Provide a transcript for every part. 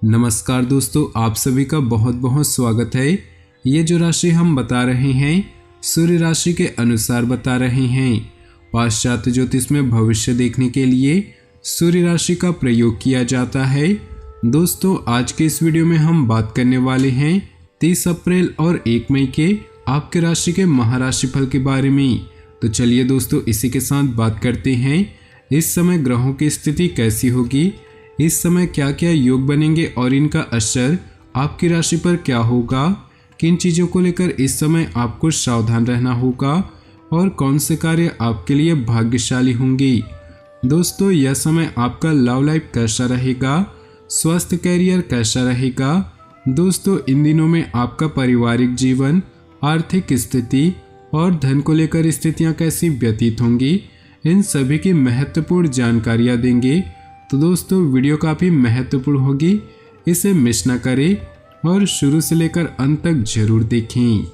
नमस्कार दोस्तों, आप सभी का बहुत बहुत स्वागत है। ये जो राशि हम बता रहे हैं सूर्य राशि के अनुसार बता रहे हैं। पाश्चात्य ज्योतिष में भविष्य देखने के लिए सूर्य राशि का प्रयोग किया जाता है। दोस्तों, आज के इस वीडियो में हम बात करने वाले हैं 30 अप्रैल और 1 मई के आपके राशि के महाराशि फल के बारे में। तो चलिए दोस्तों, इसी के साथ बात करते हैं इस समय ग्रहों की स्थिति कैसी होगी, इस समय क्या क्या योग बनेंगे और इनका असर आपकी राशि पर क्या होगा, किन चीज़ों को लेकर इस समय आपको सावधान रहना होगा और कौन से कार्य आपके लिए भाग्यशाली होंगे। दोस्तों, यह समय आपका लव लाइफ कैसा रहेगा, स्वास्थ्य कैरियर कैसा रहेगा। दोस्तों, इन दिनों में आपका पारिवारिक जीवन, आर्थिक स्थिति और धन को लेकर स्थितियां कैसी व्यतीत होंगी, इन सभी की महत्वपूर्ण जानकारियां देंगे। तो दोस्तों, वीडियो काफ़ी महत्वपूर्ण होगी, इसे मिस ना करें और शुरू से लेकर अंत तक जरूर देखें।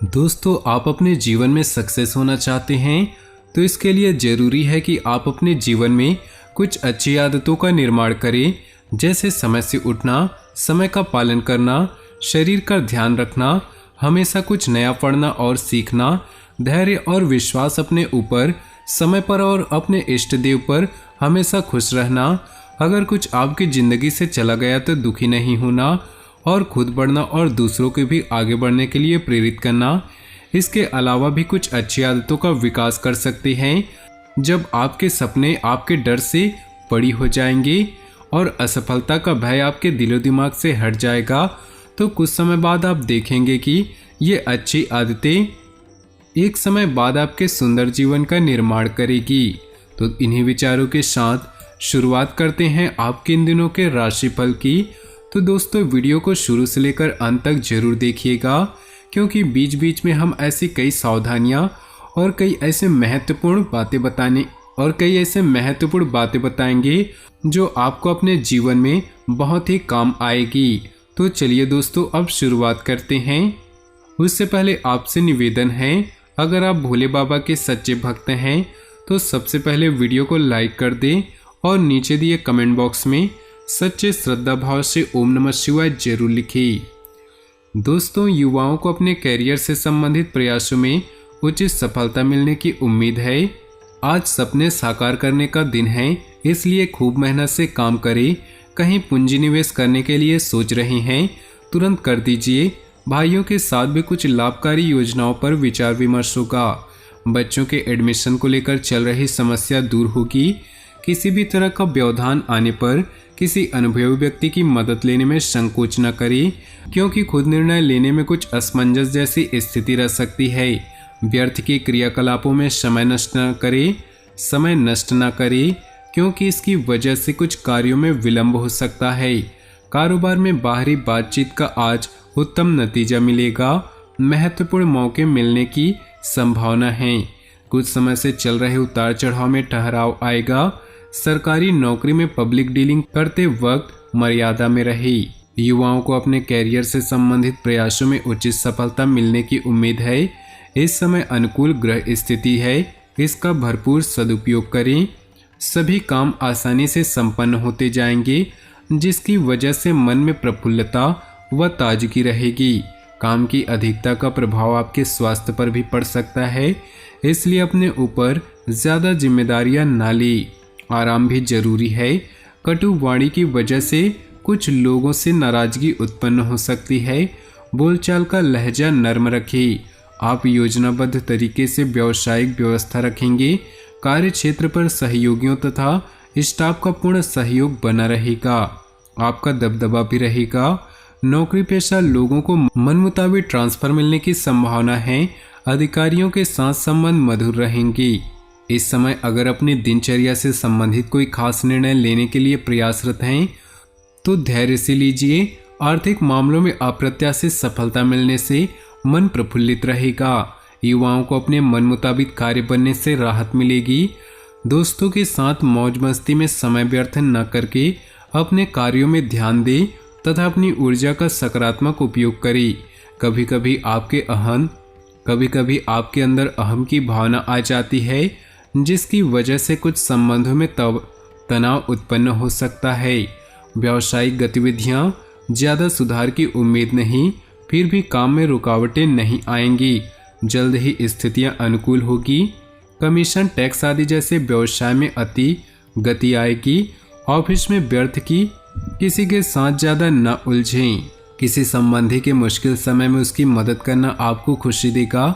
दोस्तों, आप अपने जीवन में सक्सेस होना चाहते हैं तो इसके लिए ज़रूरी है कि आप अपने जीवन में कुछ अच्छी आदतों का निर्माण करें, जैसे समय से उठना, समय का पालन करना, शरीर का ध्यान रखना, हमेशा कुछ नया पढ़ना और सीखना, धैर्य और विश्वास अपने ऊपर, समय पर और अपने इष्ट देव पर हमेशा खुश रहना। अगर कुछ आपकी ज़िंदगी से चला गया तो दुखी नहीं होना और खुद बढ़ना और दूसरों के भी आगे बढ़ने के लिए प्रेरित करना। इसके अलावा भी कुछ अच्छी आदतों का विकास कर सकते हैं। जब आपके सपने आपके डर से बड़ी हो जाएंगे और असफलता का भय आपके दिलो दिमाग से हट जाएगा, तो कुछ समय बाद आप देखेंगे कि ये अच्छी आदतें एक समय बाद आपके सुंदर जीवन का निर्माण करेगी। तो इन्हीं विचारों के साथ शुरुआत करते हैं आपके इन दिनों के राशिफल की। तो दोस्तों, वीडियो को शुरू से लेकर अंत तक जरूर देखिएगा, क्योंकि बीच बीच में हम ऐसी कई सावधानियां और कई ऐसे महत्वपूर्ण बातें बताएंगे जो आपको अपने जीवन में बहुत ही काम आएगी। तो चलिए दोस्तों, अब शुरुआत करते हैं। उससे पहले आपसे निवेदन है, अगर आप भोले बाबा के सच्चे भक्त हैं तो सबसे पहले वीडियो को लाइक कर दें और नीचे दिए कमेंट बॉक्स में सच्चे श्रद्धा भाव से ओम नमः शिवाय जरूर लिखें। दोस्तों, युवाओं को अपने कैरियर से संबंधित प्रयासों में उचित सफलता मिलने की उम्मीद है। आज सपने साकार करने का दिन है, इसलिए खूब मेहनत से काम करें। कहीं पूंजी निवेश करने के लिए सोच रहे हैं, तुरंत कर दीजिए। भाइयों के साथ भी कुछ लाभकारी योजनाओं पर विचार विमर्श होगा। बच्चों के एडमिशन को लेकर चल रही समस्या दूर होगी। किसी भी तरह का व्यवधान आने पर किसी अनुभवी व्यक्ति की मदद लेने में संकोच न करें, क्योंकि खुद निर्णय लेने में कुछ असमंजस जैसी स्थिति रह सकती है। व्यर्थ के क्रियाकलापों में समय नष्ट न करें, क्योंकि इसकी वजह से कुछ कार्यों में विलंब हो सकता है। कारोबार में बाहरी बातचीत का आज उत्तम नतीजा मिलेगा। महत्वपूर्ण मौके मिलने की संभावना है। कुछ समय से चल रहे उतार चढ़ाव में ठहराव आएगा। सरकारी नौकरी में पब्लिक डीलिंग करते वक्त मर्यादा में रहे। युवाओं को अपने कैरियर से संबंधित प्रयासों में उचित सफलता मिलने की उम्मीद है। इस समय अनुकूल ग्रह स्थिति है, इसका भरपूर सदुपयोग करें। सभी काम आसानी से संपन्न होते जाएंगे, जिसकी वजह से मन में प्रफुल्लता व ताजगी रहेगी। काम की अधिकता का प्रभाव आपके स्वास्थ्य पर भी पड़ सकता है, इसलिए अपने ऊपर ज़्यादा जिम्मेदारियां ना लें। आराम भी जरूरी है। कटु वाणी की वजह से कुछ लोगों से नाराजगी उत्पन्न हो सकती है। बोलचाल का लहजा नर्म रखें। आप योजनाबद्ध तरीके से व्यावसायिक व्यवस्था रखेंगे। कार्य क्षेत्र पर सहयोगियों तथा स्टाफ का पूर्ण सहयोग बना रहेगा। आपका दबदबा भी रहेगा। नौकरी पेशा लोगों को मन मुताबिक ट्रांसफर मिलने की संभावना है। अधिकारियों के साथ संबंध मधुर रहेंगे। इस समय अगर अपनी दिनचर्या से संबंधित कोई खास निर्णय लेने के लिए प्रयासरत हैं तो धैर्य से लीजिए। आर्थिक मामलों में अप्रत्याशित सफलता मिलने से मन प्रफुल्लित रहेगा। युवाओं को अपने मन मुताबिक कार्य बनने से राहत मिलेगी। दोस्तों के साथ मौज मस्ती में समय व्यर्थ न करके अपने कार्यों में ध्यान दें तथा अपनी ऊर्जा का सकारात्मक उपयोग करें। कभी कभी आपके अंदर अहम की भावना आ जाती है, जिसकी वजह से कुछ संबंधों में तनाव उत्पन्न हो सकता है। व्यावसायिक गतिविधियां ज़्यादा सुधार की उम्मीद नहीं, फिर भी काम में रुकावटें नहीं आएंगी। जल्द ही स्थितियां अनुकूल होगी। कमीशन, टैक्स आदि जैसे व्यवसाय में अति गति आएगी। ऑफिस में व्यर्थ की किसी के साथ ज़्यादा न उलझें। किसी संबंधी के मुश्किल समय में उसकी मदद करना आपको खुशी देगा।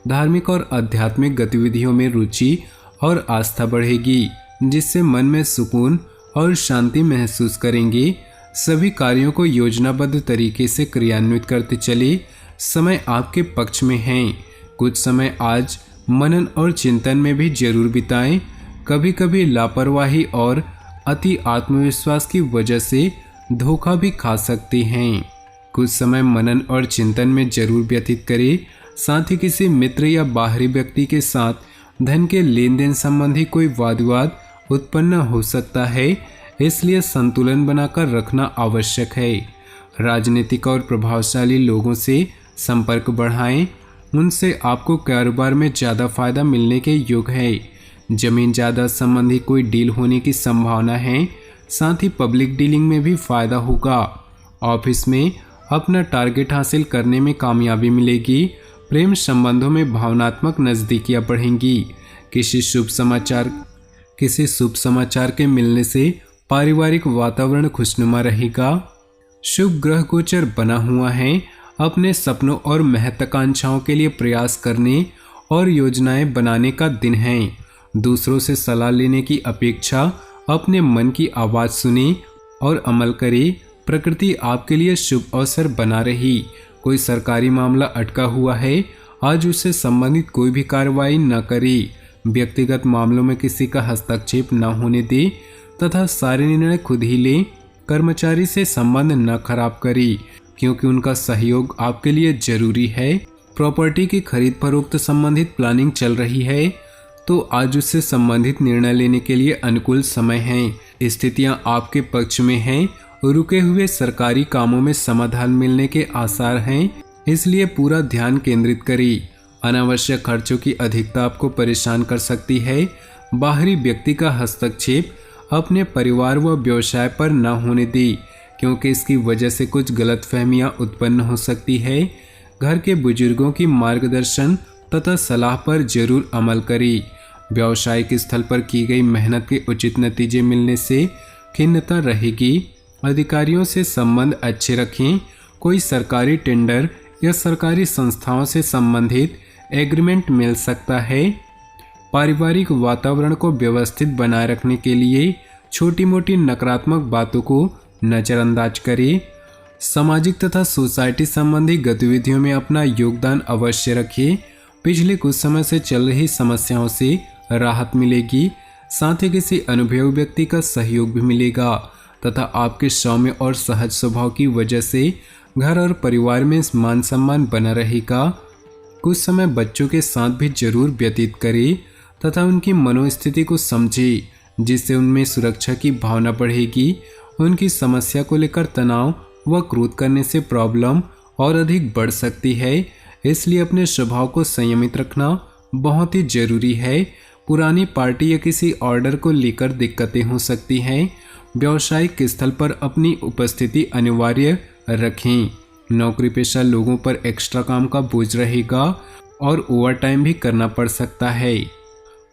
धार्मिक और आध्यात्मिक गतिविधियों में रुचि और आस्था बढ़ेगी, जिससे मन में सुकून और शांति महसूस करेंगे। सभी कार्यों को योजनाबद्ध तरीके से क्रियान्वित करते चले। समय आपके पक्ष में है। कुछ समय आज मनन और चिंतन में भी जरूर बिताएं। कभी कभी लापरवाही और अति आत्मविश्वास की वजह से धोखा भी खा सकते हैं। कुछ समय मनन और चिंतन में जरूर व्यतीत करें। साथ ही किसी मित्र या बाहरी व्यक्ति के साथ धन के लेन देन संबंधी कोई वाद विवाद उत्पन्न हो सकता है, इसलिए संतुलन बनाकर रखना आवश्यक है। राजनीतिक और प्रभावशाली लोगों से संपर्क बढ़ाएं। उनसे आपको कारोबार में ज़्यादा फायदा मिलने के योग है। जमीन जायदाद संबंधी कोई डील होने की संभावना है। साथ ही पब्लिक डीलिंग में भी फायदा होगा। ऑफिस में अपना टारगेट हासिल करने में कामयाबी मिलेगी। प्रेम संबंधों में भावनात्मक नज़दीकियां बढ़ेंगी। किसी शुभ समाचार के मिलने से पारिवारिक वातावरण खुशनुमा रहेगा। शुभ ग्रह गोचर बना हुआ है। अपने सपनों और महत्वाकांक्षाओं के लिए प्रयास करने और योजनाएं बनाने का दिन है। दूसरों से सलाह लेने की अपेक्षा अपने मन की आवाज़ सुने और अमल करें। प्रकृति आपके लिए शुभ अवसर बना रही। कोई सरकारी मामला अटका हुआ है, आज उससे संबंधित कोई भी कार्रवाई न करे। व्यक्तिगत मामलों में किसी का हस्तक्षेप न होने दे तथा सारे निर्णय खुद ही ले। कर्मचारी से संबंध न खराब करे, क्योंकि उनका सहयोग आपके लिए जरूरी है। प्रॉपर्टी की खरीद फरोख्त संबंधित प्लानिंग चल रही है, तो आज उससे संबंधित निर्णय लेने के लिए अनुकूल समय है। स्थितियां आपके पक्ष में हैं। रुके हुए सरकारी कामों में समाधान मिलने के आसार हैं, इसलिए पूरा ध्यान केंद्रित करें। अनावश्यक खर्चों की अधिकता आपको परेशान कर सकती है। बाहरी व्यक्ति का हस्तक्षेप अपने परिवार व व्यवसाय पर न होने दें, क्योंकि इसकी वजह से कुछ गलतफहमियां उत्पन्न हो सकती है। घर के बुजुर्गों की मार्गदर्शन तथा सलाह पर जरूर अमल करें। व्यावसायिक स्थल पर की गई मेहनत के उचित नतीजे मिलने से खिन्नता रहेगी। अधिकारियों से संबंध अच्छे रखें। कोई सरकारी टेंडर या सरकारी संस्थाओं से संबंधित एग्रीमेंट मिल सकता है। पारिवारिक वातावरण को व्यवस्थित बनाए रखने के लिए छोटी मोटी नकारात्मक बातों को नज़रअंदाज करें। सामाजिक तथा सोसाइटी संबंधी गतिविधियों में अपना योगदान अवश्य रखें। पिछले कुछ समय से चल रही समस्याओं से राहत मिलेगी। साथ ही किसी अनुभवी व्यक्ति का सहयोग भी मिलेगा तथा आपके सौम्य और सहज स्वभाव की वजह से घर और परिवार में मान सम्मान बना रहेगा। कुछ समय बच्चों के साथ भी जरूर व्यतीत करें तथा उनकी मनोस्थिति को समझें, जिससे उनमें सुरक्षा की भावना बढ़ेगी। उनकी समस्या को लेकर तनाव व क्रोध करने से प्रॉब्लम और अधिक बढ़ सकती है, इसलिए अपने स्वभाव को संयमित रखना बहुत ही जरूरी है। पुरानी पार्टी या किसी ऑर्डर को लेकर दिक्कतें हो सकती हैं। व्यावसायिक स्थल पर अपनी उपस्थिति अनिवार्य रखें। नौकरी पेशा लोगों पर एक्स्ट्रा काम का बोझ रहेगा और ओवरटाइम भी करना पड़ सकता है।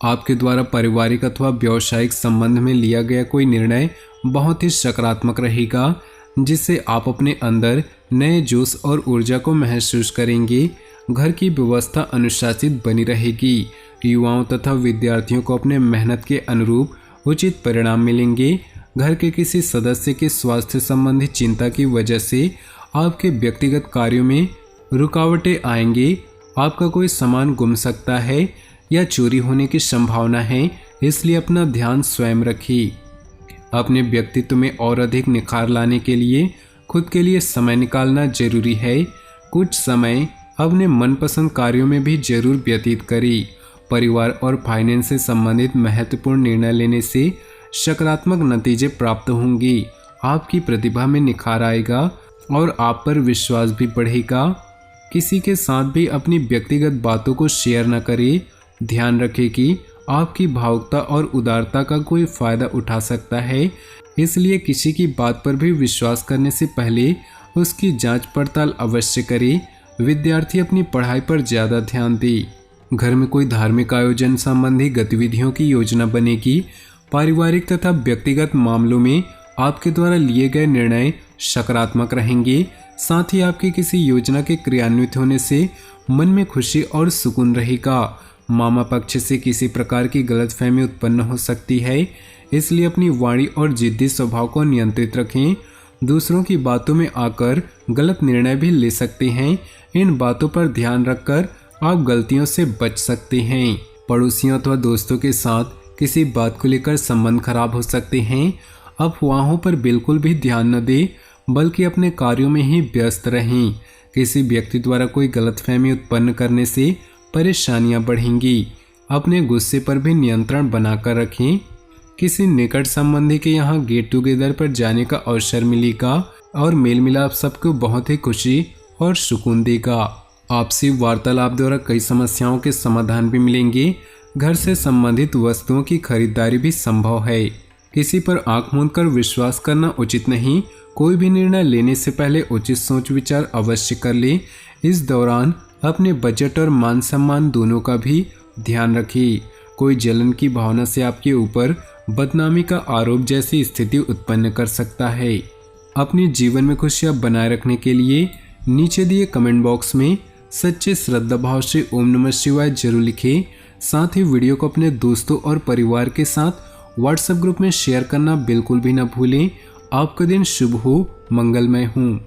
आपके द्वारा पारिवारिक अथवा व्यावसायिक संबंध में लिया गया कोई निर्णय बहुत ही सकारात्मक रहेगा, जिससे आप अपने अंदर नए जोश और ऊर्जा को महसूस करेंगे। घर की व्यवस्था अनुशासित बनी रहेगी। युवाओं तथा विद्यार्थियों को अपने मेहनत के अनुरूप उचित परिणाम मिलेंगे। घर के किसी सदस्य के स्वास्थ्य संबंधी चिंता की वजह से आपके व्यक्तिगत कार्यों में रुकावटें आएंगी। आपका कोई सामान गुम सकता है या चोरी होने की संभावना है, इसलिए अपना ध्यान स्वयं रखिए। अपने व्यक्तित्व में और अधिक निखार लाने के लिए खुद के लिए समय निकालना जरूरी है। कुछ समय अपने मनपसंद कार्यों में भी जरूर व्यतीत करें। परिवार और फाइनेंस से संबंधित महत्वपूर्ण निर्णय लेने से सकारात्मक नतीजे प्राप्त होंगे। आपकी प्रतिभा में निखार आएगा और आप पर विश्वास भी बढ़ेगा। किसी के साथ भी अपनी व्यक्तिगत बातों को शेयर न करें। ध्यान रखें कि आपकी भावुकता और उदारता का कोई फायदा उठा सकता है, इसलिए किसी की बात पर भी विश्वास करने से पहले उसकी जांच पड़ताल अवश्य करें। विद्यार्थी अपनी पढ़ाई पर ज़्यादा ध्यान दे। घर में कोई धार्मिक आयोजन संबंधी गतिविधियों की योजना बनेगी। पारिवारिक तथा व्यक्तिगत मामलों में आपके द्वारा लिए गए निर्णय सकारात्मक रहेंगे। साथ ही आपकी किसी योजना के क्रियान्वित होने से मन में खुशी और सुकून रहेगा। मामा पक्ष से किसी प्रकार की गलतफहमी उत्पन्न हो सकती है, इसलिए अपनी वाणी और जिद्दी स्वभाव को नियंत्रित रखें। दूसरों की बातों में आकर गलत निर्णय भी ले सकते हैं। इन बातों पर ध्यान रखकर आप गलतियों से बच सकते हैं। पड़ोसियों अथवा दोस्तों के साथ किसी बात को लेकर संबंध खराब हो सकते हैं। अफवाहों पर बिल्कुल भी ध्यान न दें, बल्कि अपने कार्यों में ही व्यस्त रहें। किसी व्यक्ति द्वारा कोई गलतफहमी उत्पन्न करने से परेशानियां बढ़ेंगी। अपने गुस्से पर भी नियंत्रण बनाकर रखें। किसी निकट संबंधी के यहाँ गेट टुगेदर पर जाने का अवसर मिलेगा और मेल मिलाप सबको बहुत ही खुशी और सुकून देगा। आपसी वार्तालाप द्वारा कई समस्याओं के समाधान भी मिलेंगे। घर से संबंधित वस्तुओं की खरीदारी भी संभव है। किसी पर आंख मूंद कर विश्वास करना उचित नहीं। कोई भी निर्णय लेने से पहले उचित सोच विचार अवश्य कर ले। इस दौरान अपने बजट और मान सम्मान दोनों का भी ध्यान रखिए। कोई जलन की भावना से आपके ऊपर बदनामी का आरोप जैसी स्थिति उत्पन्न कर सकता है। अपने जीवन में खुशियां बनाए रखने के लिए नीचे दिए कमेंट बॉक्स में सच्चे श्रद्धा भाव से ओम नमः शिवाय जरूर लिखें। साथ ही वीडियो को अपने दोस्तों और परिवार के साथ व्हाट्सएप ग्रुप में शेयर करना बिल्कुल भी न भूलें। आपका दिन शुभ हो, मंगलमय हो।